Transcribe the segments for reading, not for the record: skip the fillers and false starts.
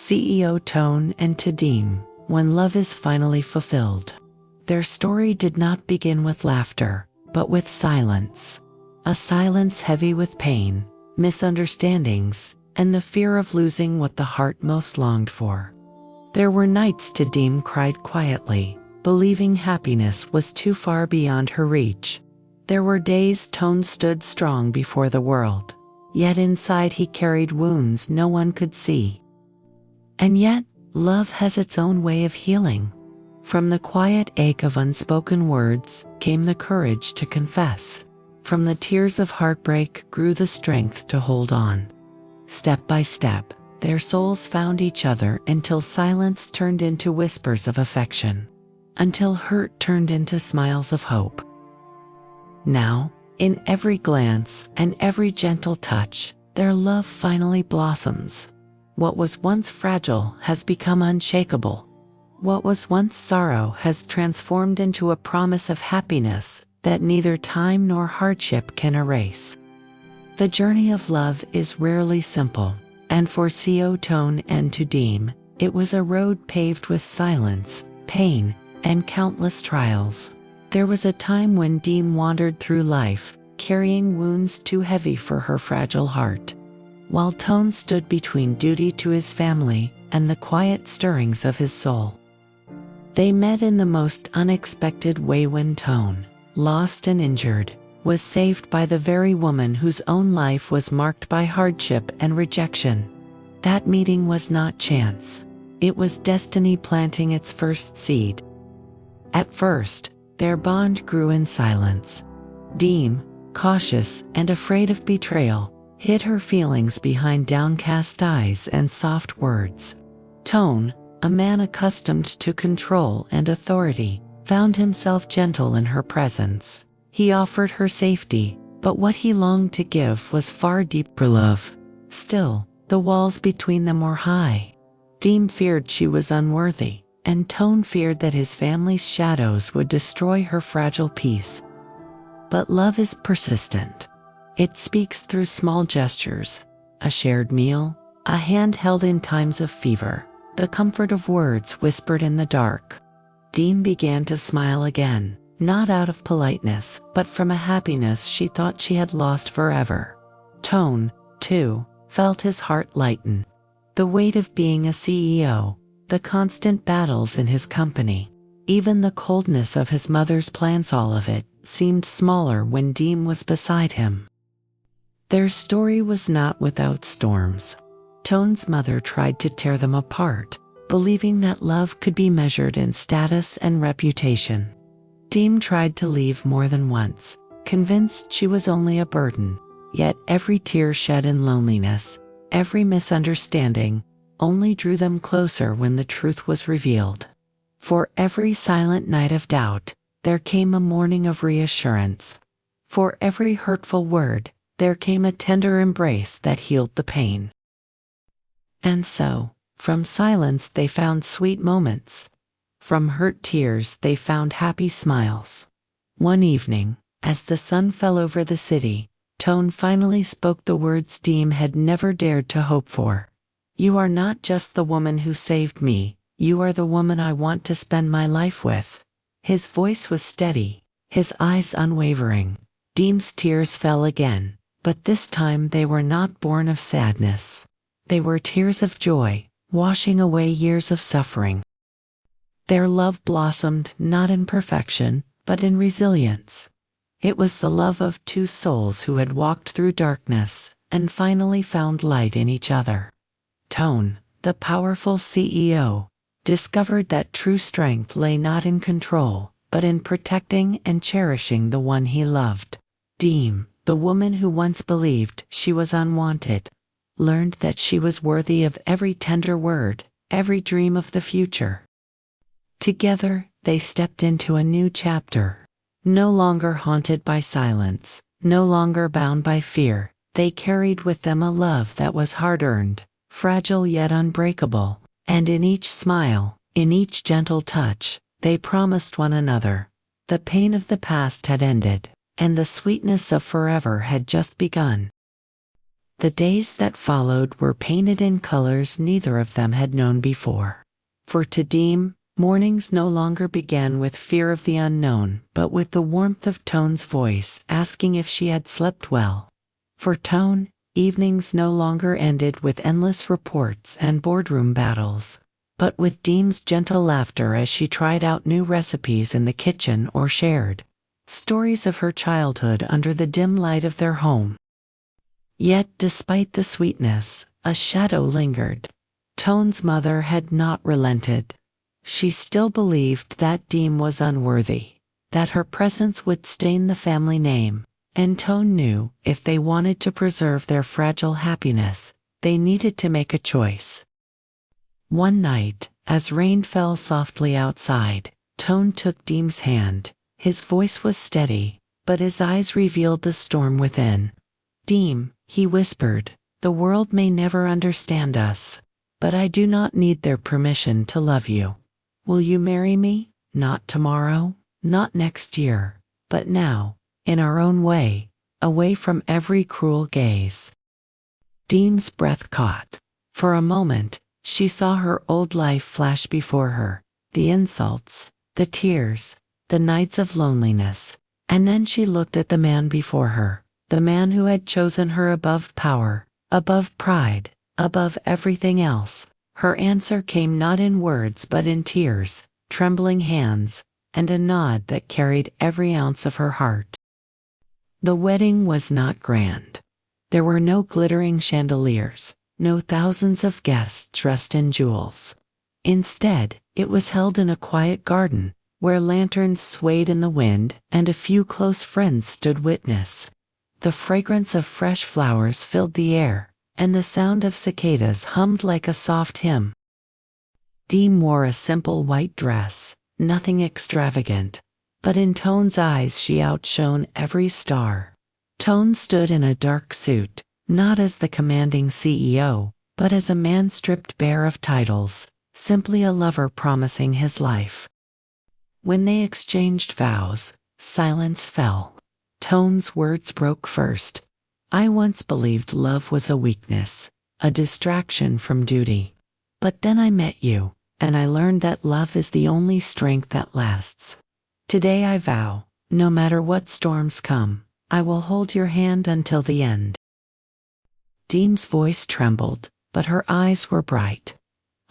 CEO Toan and Tu Diem, when love is finally fulfilled. Their story did not begin with laughter, but with silence. A silence heavy with pain, misunderstandings, and the fear of losing what the heart most longed for. There were nights Tu Diem cried quietly, believing happiness was too far beyond her reach. There were days Toan stood strong before the world, yet inside he carried wounds no one could see. And yet, love has its own way of healing. From the quiet ache of unspoken words came the courage to confess. From the tears of heartbreak grew the strength to hold on. Step by step, their souls found each other until silence turned into whispers of affection, until hurt turned into smiles of hope. Now, in every glance and every gentle touch, their love finally blossoms. What was once fragile has become unshakable. What was once sorrow has transformed into a promise of happiness that neither time nor hardship can erase. The journey of love is rarely simple, and for CEO Toan and Tu Diem, it was a road paved with silence, pain, and countless trials. There was a time when Diem wandered through life, carrying wounds too heavy for her fragile heart, while Toan stood between duty to his family and the quiet stirrings of his soul. They met in the most unexpected way when Toan, lost and injured, was saved by the very woman whose own life was marked by hardship and rejection. That meeting was not chance. It was destiny planting its first seed. At first, their bond grew in silence. Diem, cautious and afraid of betrayal, hid her feelings behind downcast eyes and soft words. Toan, a man accustomed to control and authority, found himself gentle in her presence. He offered her safety, but what he longed to give was far deeper love. Still, the walls between them were high. Diem feared she was unworthy, and Toan feared that his family's shadows would destroy her fragile peace. But love is persistent. It speaks through small gestures, a shared meal, a hand held in times of fever, the comfort of words whispered in the dark. Diem began to smile again, not out of politeness, but from a happiness she thought she had lost forever. Toan, too, felt his heart lighten. The weight of being a CEO, the constant battles in his company, even the coldness of his mother's plans, all of it seemed smaller when Diem was beside him. Their story was not without storms. Toan's mother tried to tear them apart, believing that love could be measured in status and reputation. Diem tried to leave more than once, convinced she was only a burden, yet every tear shed in loneliness, every misunderstanding, only drew them closer when the truth was revealed. For every silent night of doubt, there came a morning of reassurance. For every hurtful word, there came a tender embrace that healed the pain. And so, from silence they found sweet moments. From hurt tears they found happy smiles. One evening, as the sun fell over the city, Toan finally spoke the words Diem had never dared to hope for. "You are not just the woman who saved me, you are the woman I want to spend my life with." His voice was steady, his eyes unwavering. Diem's tears fell again, but this time they were not born of sadness. They were tears of joy, washing away years of suffering. Their love blossomed not in perfection, but in resilience. It was the love of two souls who had walked through darkness and finally found light in each other. Toan, the powerful CEO, discovered that true strength lay not in control, but in protecting and cherishing the one he loved. Diem, the woman who once believed she was unwanted, learned that she was worthy of every tender word, every dream of the future. Together, they stepped into a new chapter. No longer haunted by silence, no longer bound by fear, they carried with them a love that was hard-earned, fragile yet unbreakable, and in each smile, in each gentle touch, they promised one another. The pain of the past had ended, and the sweetness of forever had just begun. The days that followed were painted in colors neither of them had known before. For Tu Diem, mornings no longer began with fear of the unknown, but with the warmth of Toan's voice asking if she had slept well. For Toan, evenings no longer ended with endless reports and boardroom battles, but with Diem's gentle laughter as she tried out new recipes in the kitchen or shared stories of her childhood under the dim light of their home. Yet despite the sweetness, a shadow lingered. Toan's mother had not relented. She still believed that Diem was unworthy, that her presence would stain the family name, and Toan knew if they wanted to preserve their fragile happiness, they needed to make a choice. One night, as rain fell softly outside, Toan took Diem's hand. His voice was steady, but his eyes revealed the storm within. "Diem," he whispered, "the world may never understand us, but I do not need their permission to love you. Will you marry me? Not tomorrow, not next year, but now, in our own way, away from every cruel gaze." Diem's breath caught. For a moment, she saw her old life flash before her, the insults, the tears, the nights of loneliness, and then she looked at the man before her, the man who had chosen her above power, above pride, above everything else. Her answer came not in words but in tears, trembling hands, and a nod that carried every ounce of her heart. The wedding was not grand. There were no glittering chandeliers, no thousands of guests dressed in jewels. Instead, it was held in a quiet garden, where lanterns swayed in the wind and a few close friends stood witness. The fragrance of fresh flowers filled the air, and the sound of cicadas hummed like a soft hymn. Diem wore a simple white dress, nothing extravagant, but in Toan's eyes she outshone every star. Toan stood in a dark suit, not as the commanding CEO, but as a man stripped bare of titles, simply a lover promising his life. When they exchanged vows, silence fell. Toan's words broke first. "I once believed love was a weakness, a distraction from duty. But then I met you, and I learned that love is the only strength that lasts. Today I vow, no matter what storms come, I will hold your hand until the end." Diem's voice trembled, but her eyes were bright.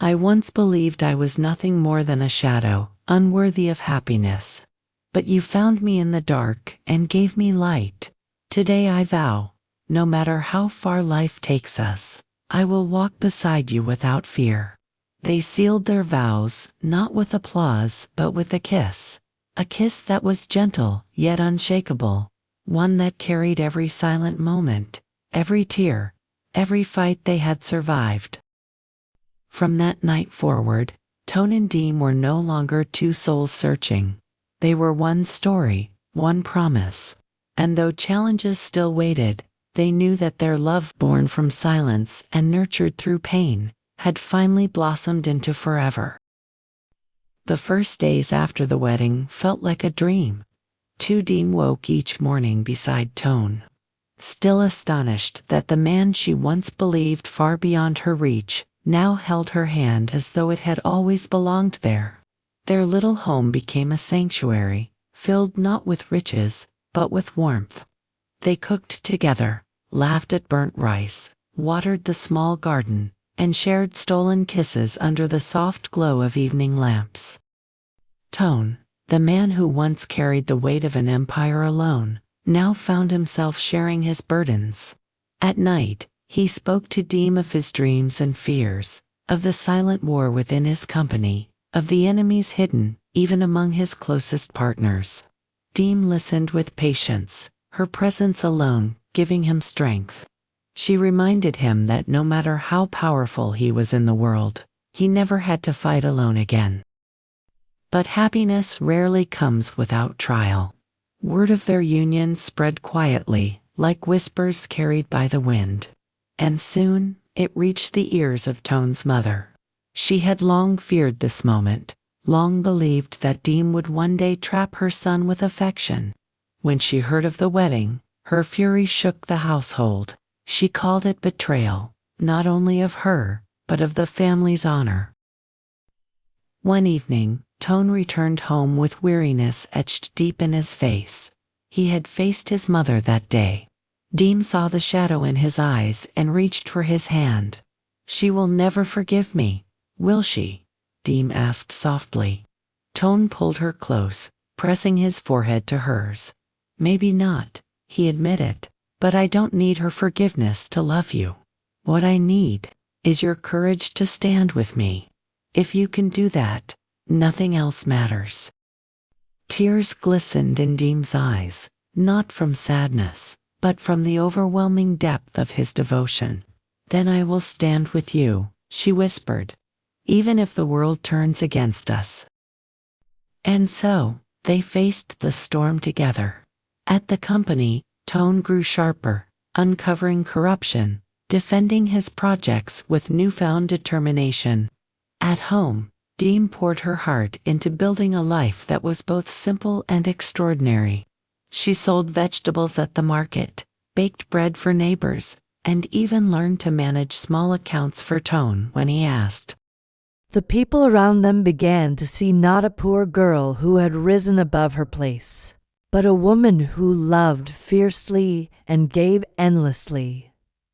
"I once believed I was nothing more than a shadow, unworthy of happiness. But you found me in the dark and gave me light. Today I vow, no matter how far life takes us, I will walk beside you without fear." They sealed their vows, not with applause, but with a kiss that was gentle yet unshakable, one that carried every silent moment, every tear, every fight they had survived. From that night forward, Toan and Diem were no longer two souls searching. They were one story, one promise. And though challenges still waited, they knew that their love, born from silence and nurtured through pain, had finally blossomed into forever. The first days after the wedding felt like a dream. Tu Diem woke each morning beside Toan, still astonished that the man she once believed far beyond her reach now held her hand as though it had always belonged there. Their little home became a sanctuary, filled not with riches, but with warmth. They cooked together, laughed at burnt rice, watered the small garden, and shared stolen kisses under the soft glow of evening lamps. Toan, the man who once carried the weight of an empire alone, now found himself sharing his burdens. At night, he spoke to Diem of his dreams and fears, of the silent war within his company, of the enemies hidden, even among his closest partners. Diem listened with patience, her presence alone giving him strength. She reminded him that no matter how powerful he was in the world, he never had to fight alone again. But happiness rarely comes without trial. Word of their union spread quietly, like whispers carried by the wind. And soon, it reached the ears of Toan's mother. She had long feared this moment, long believed that Diem would one day trap her son with affection. When she heard of the wedding, her fury shook the household. She called it betrayal, not only of her, but of the family's honor. One evening, Toan returned home with weariness etched deep in his face. He had faced his mother that day. Diem saw the shadow in his eyes and reached for his hand. "She will never forgive me, will she?" Diem asked softly. Toan pulled her close, pressing his forehead to hers. "Maybe not," he admitted, "but I don't need her forgiveness to love you. What I need is your courage to stand with me. If you can do that, nothing else matters." Tears glistened in Diem's eyes, not from sadness, but from the overwhelming depth of his devotion. "Then I will stand with you," she whispered, "even if the world turns against us." And so, they faced the storm together. At the company, Toan grew sharper, uncovering corruption, defending his projects with newfound determination. At home, Diem poured her heart into building a life that was both simple and extraordinary. She sold vegetables at the market, baked bread for neighbors, and even learned to manage small accounts for Toan when he asked. The people around them began to see not a poor girl who had risen above her place, but a woman who loved fiercely and gave endlessly.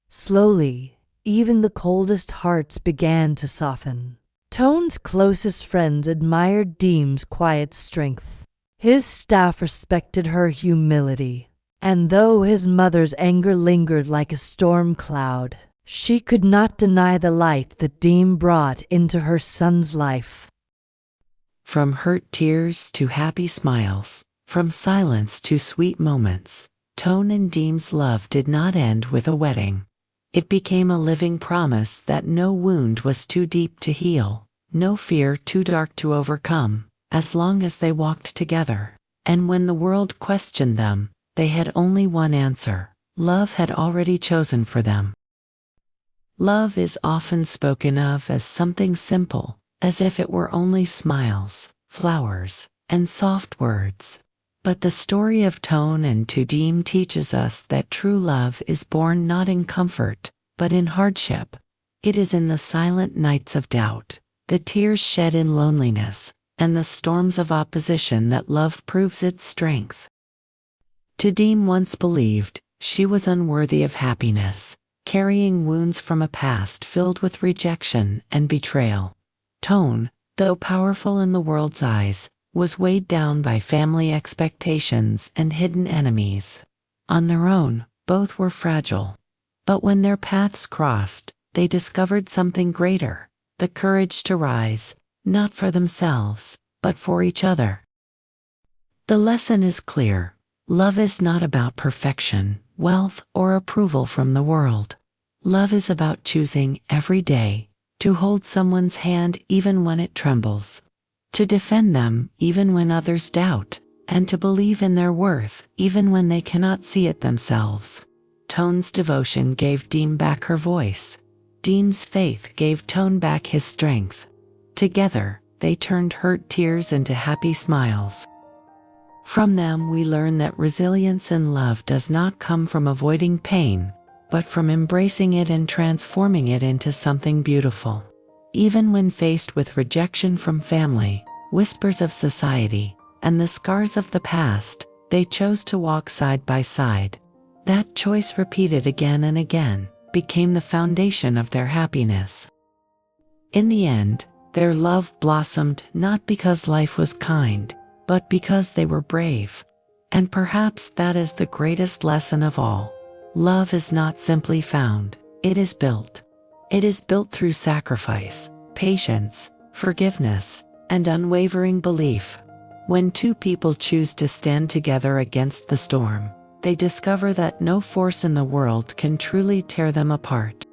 Slowly, even the coldest hearts began to soften. Toan's closest friends admired Diem's quiet strength. His staff respected her humility. And though his mother's anger lingered like a storm cloud, she could not deny the light that Diem brought into her son's life. From hurt tears to happy smiles, from silence to sweet moments, Toan and Diem's love did not end with a wedding. It became a living promise that no wound was too deep to heal, no fear too dark to overcome, as long as they walked together. And when the world questioned them, they had only one answer: love had already chosen for them. Love is often spoken of as something simple, as if it were only smiles, flowers, and soft words. But the story of Toan and Tu Diem teaches us that true love is born not in comfort, but in hardship. It is in the silent nights of doubt, the tears shed in loneliness, and the storms of opposition that love proves its strength. Tu Diem once believed she was unworthy of happiness, carrying wounds from a past filled with rejection and betrayal. Toan, though powerful in the world's eyes, was weighed down by family expectations and hidden enemies. On their own, both were fragile. But when their paths crossed, they discovered something greater: the courage to rise, not for themselves, but for each other. The lesson is clear. Love is not about perfection, wealth, or approval from the world. Love is about choosing every day to hold someone's hand even when it trembles, to defend them even when others doubt, and to believe in their worth even when they cannot see it themselves. Toan's devotion gave Diem back her voice. Diem's faith gave Toan back his strength. Together, they turned hurt tears into happy smiles. From them we learn that resilience in love does not come from avoiding pain, but from embracing it and transforming it into something beautiful. Even when faced with rejection from family, whispers of society, and the scars of the past, they chose to walk side by side. That choice, repeated again and again, became the foundation of their happiness. In the end, their love blossomed not because life was kind, but because they were brave. And perhaps that is the greatest lesson of all. Love is not simply found, it is built. It is built through sacrifice, patience, forgiveness, and unwavering belief. When two people choose to stand together against the storm, they discover that no force in the world can truly tear them apart.